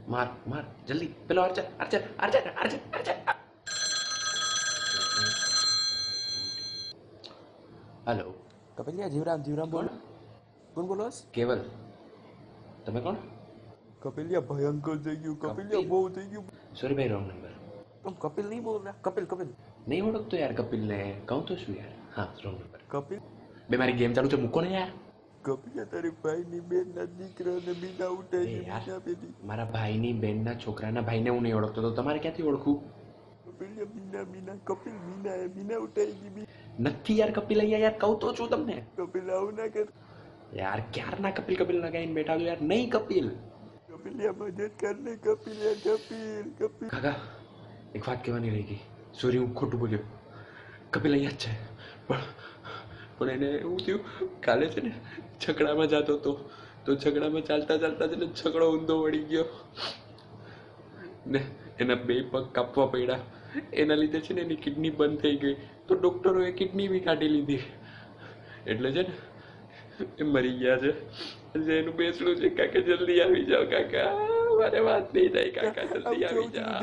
मार मार जल्दी पेलो अर्चन अर्चन अर्चन अर्चन अर्चन हेलो कपिलिया जीवराम जीवराम कौन बोलो कौन बोलो केवल તમે કોણ कपिलिया भयंकर થઈ ગયું कपिलिया कपिल? બહુ થઈ ગયું सॉरी भाई रॉन्ग नंबर तुम कपिल नहीं बोल रहा कपिल कपिल नहीं ओळखतो यार कपिल ने कहूं तो શું यार હા રॉन्ग નંબર कपिल બે મારી ગેમ ચાલુ છે મૂકો ને યાર कपिलिया તારી ભાઈની બેનના દીકરાને બીના એ ઉઠાઈ યાર બીના બેટી મારા ભાઈની બેનના છોકરાના ભાઈને હું નહીં ઓળખતો તો તમારે ક્યાંથી ઓળખું कपिलिया बीना बीना कपिल बीना है बीना उठाई की बी નથી યાર કપિલ અહીંયા યાર કહું તો છું તમને कपिल आओ ना कर यार ક્યારના કપિલ કપિલ લગાવીને બેઠા છો યાર નહીં કપિલ कपिलिया मदद करने कपिलिया कपिल कपिल કાકા એક વાત કહેવાની રહી ગઈ સોરી હું ખોટું બોલ્યો કપિલ અહીંયા જ છે પણ એને એવું થયું કાલે છે ને છકડામાં જતો હતો તો છકડામાં ચાલતા ચાલતા છે ને છકડો ઊંધો વળી ગયો ને એના બે પગ કાપવા પડ્યા એના લીધે છે ને એની કિડની બંધ થઈ ગઈ તો ડૉક્ટરોએ કિડની બી કાઢી લીધી એટલે છે ને એ મરી ગયા છે એટલે એનું બેસણું છે કાકા જલ્દી આવી જાઓ કાકા મારે વાત નહીં થાય કાકા જલ્દી આવી જાઓ